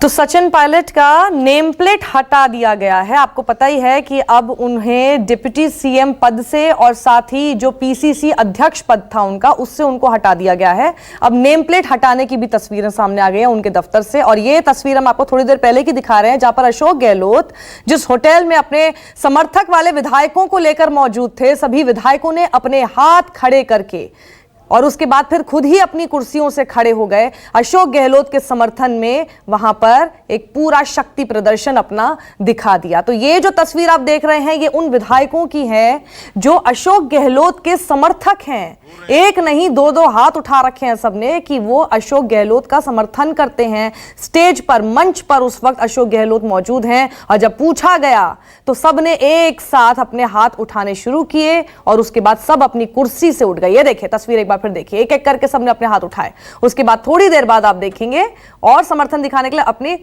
तो सचिन पायलट का name plate हटा दिया गया है। आपको पता ही है कि अब उन्हें डिप्टी सीएम पद से और साथ ही जो पीसीसी अध्यक्ष पद था उनका, उससे उनको हटा दिया गया है। अब नेम प्लेट हटाने की भी तस्वीरें सामने आ गई हैं उनके दफ्तर से, और ये तस्वीर हम आपको थोड़ी देर पहले की दिखा रहे हैं, जहां पर अशोक गहलोत जिस होटल में अपने समर्थक वाले विधायकों को लेकर मौजूद थे, सभी विधायकों ने अपने हाथ खड़े करके और उसके बाद फिर खुद ही अपनी कुर्सियों से खड़े हो गए अशोक गहलोत के समर्थन में। वहां पर एक पूरा शक्ति प्रदर्शन अपना दिखा दिया। तो ये जो तस्वीर आप देख रहे हैं, ये उन विधायकों की है जो अशोक गहलोत के समर्थक हैं। एक नहीं, दो दो हाथ उठा रखे हैं सबने कि वो अशोक गहलोत का समर्थन करते हैं। स्टेज पर, मंच पर उस वक्त अशोक गहलोत मौजूद हैं, और जब पूछा गया तो सबने एक साथ अपने हाथ उठाने शुरू किए और उसके बाद सब अपनी कुर्सी से उठ गए। ये देखिए तस्वीर एक बार फिर देखिए, एक एक करके सबने अपने हाथ उठाए। उसके बाद थोड़ी देर बाद आप देखेंगे और समर्थन दिखाने के लिए अपनी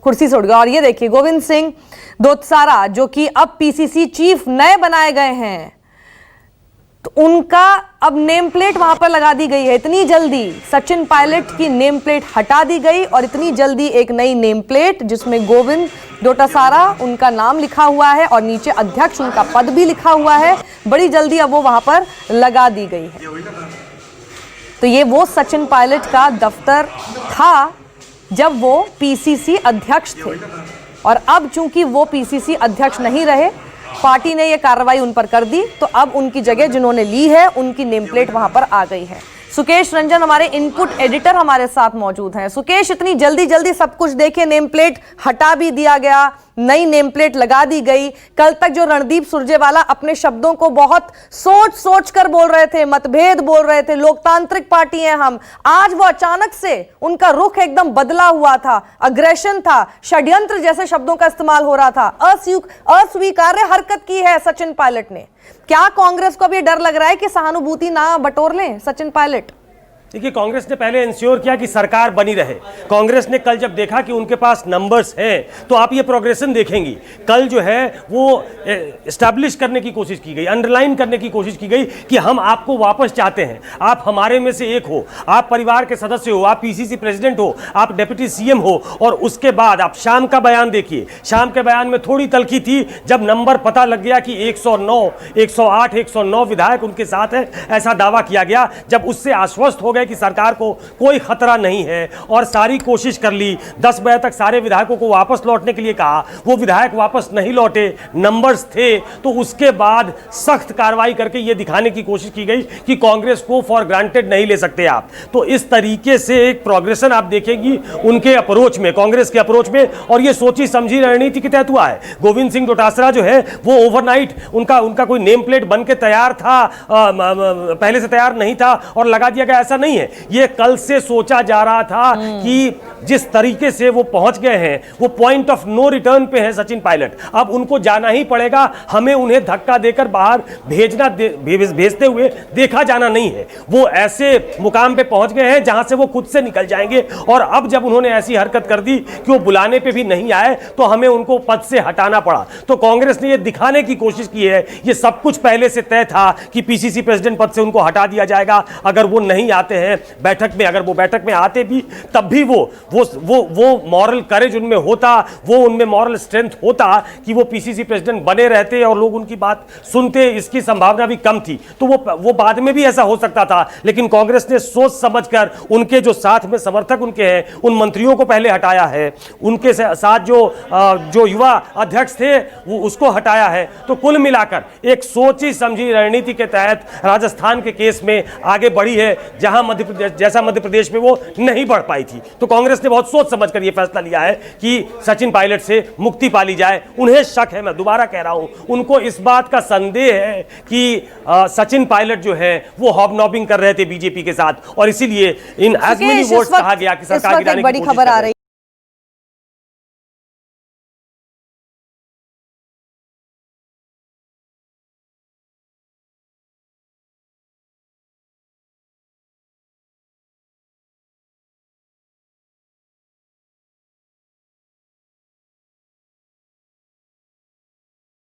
कुर्सी से उठ गए। और ये देखिए गोविंद सिंह दोतसारा, जो कि अब पीसीसी चीफ नए बनाए गए हैं, तो उनका अब नेम प्लेट वहां पर लगा दी गई है। इतनी जल्दी सचिन पायलट की नेम प्लेट हटा दी गई और इतनी जल्दी एक नई नेम प्लेट जिसमें गोविंद दोतसारा उनका नाम लिखा हुआ है और नीचे अध्यक्ष उनका पद भी लिखा हुआ है, बड़ी जल्दी अब वो वहां पर लगा दी गई है। तो ये वो सचिन पायलट का दफ्तर था जब वो पीसीसी अध्यक्ष थे, और अब चूंकि वो पीसीसी अध्यक्ष नहीं रहे, पार्टी ने ये कार्रवाई उन पर कर दी, तो अब उनकी जगह जिन्होंने ली है उनकी नेम प्लेट वहां पर आ गई है। सुकेश रंजन हमारे इनपुट एडिटर हमारे साथ मौजूद हैं। सुकेश, इतनी जल्दी जल्दी सब कुछ देखिए, नेम प्लेट हटा भी दिया गया, नई नेम प्लेट लगा दी गई। कल तक जो रणदीप सुरजेवाला अपने शब्दों को बहुत सोच सोच कर बोल रहे थे, मतभेद बोल रहे थे, लोकतांत्रिक पार्टी हैं हम, आज वो अचानक से उनका रुख एकदम बदला हुआ था, अग्रेशन था, षड्यंत्र जैसे शब्दों का इस्तेमाल हो रहा था। अस्वीकार्य हरकत की है सचिन पायलट ने। क्या कांग्रेस को भी डर लग रहा है कि सहानुभूति ना बटोर लें सचिन पायलट? देखिए, कांग्रेस ने पहले इंश्योर किया कि सरकार बनी रहे। कांग्रेस ने कल जब देखा कि उनके पास नंबर्स हैं, तो आप ये प्रोग्रेशन देखेंगी। कल जो है वो एस्टैब्लिश करने की कोशिश की गई, अंडरलाइन करने की कोशिश की गई कि हम आपको वापस चाहते हैं, आप हमारे में से एक हो, आप परिवार के सदस्य हो, आप पीसीसी प्रेसिडेंट हो, आप डिप्टी सीएम हो। और उसके बाद आप शाम का बयान देखिए, शाम के बयान में थोड़ी तल्खी थी जब नंबर पता लग गया कि 109, 108, 109 विधायक उनके साथ हैं, ऐसा दावा किया गया। जब उससे आश्वस्त हो कि सरकार को कोई खतरा नहीं है और सारी कोशिश कर ली, 10 बजे तक सारे विधायकों को वापस लौटने के लिए कहा, वो विधायक वापस नहीं लौटे, नंबर्स थे, तो उसके बाद सख्त कार्रवाई करके ये दिखाने की कोशिश की गई कि कांग्रेस को फॉर ग्रांटेड नहीं ले सकते आप। तो इस तरीके से एक प्रोग्रेशन आप देखेंगी उनके अप्रोच में, कांग्रेस के अप्रोच में, और ये सोची समझी रणनीति के तहत हुआ है। गोविंद सिंह दोतसारा जो है वो ओवरनाइट उनका कोई नेम प्लेट बन के तैयार था, पहले से तैयार नहीं था और लगा दिया गया, ऐसा नहीं है। ये कल से सोचा जा रहा था कि जिस तरीके से वो पहुंच गए हैं, वो पॉइंट ऑफ नो रिटर्न पे है सचिन पायलट। अब उनको जाना ही पड़ेगा, हमें उन्हें धक्का देकर बाहर भेजते हुए देखा जाना नहीं है। वो ऐसे मुकाम पे पहुंच गए हैं जहां से वो खुद से निकल जाएंगे, और अब जब उन्होंने ऐसी हरकत कर दी कि वो बुलाने पे भी नहीं आए, तो हमें उनको पद से हटाना पड़ा। तो कांग्रेस ने ये दिखाने की कोशिश की है, ये सब कुछ पहले से तय था कि पीसीसी प्रेसिडेंट पद से उनको हटा दिया जाएगा अगर वो नहीं आते हैं बैठक में। अगर वो बैठक में आते भी तब भी वो मॉरल करेज उनमें होता, वो उनमें मॉरल स्ट्रेंथ होता कि वो पीसीसी प्रेसिडेंट बने रहते और लोग उनकी बात सुनते, इसकी संभावना भी कम थी। तो वो बाद में भी ऐसा हो सकता था, लेकिन कांग्रेस ने सोच समझकर उनके जो साथ में समर्थक उनके हैं उन मंत्रियों को पहले हटाया है, उनके साथ जो युवा अध्यक्ष थे वो उसको हटाया है। तो कुल मिलाकर एक सोची समझी रणनीति के तहत राजस्थान के केस में आगे बढ़ी है, जहां मध्य प्रदेश में वो नहीं बढ़ पाई थी। तो कांग्रेस ने बहुत सोच समझकर यह फैसला लिया है कि सचिन पायलट से मुक्ति पा ली जाए। उन्हें शक है, मैं दोबारा कह रहा हूं, उनको इस बात का संदेह है कि सचिन पायलट जो है वो हॉबनॉबिंग कर रहे थे बीजेपी के साथ, और इसीलिए इन एज मेनी वोट्स कहा गया कि सरकार गिराने की कोशिश कर रहे हैं।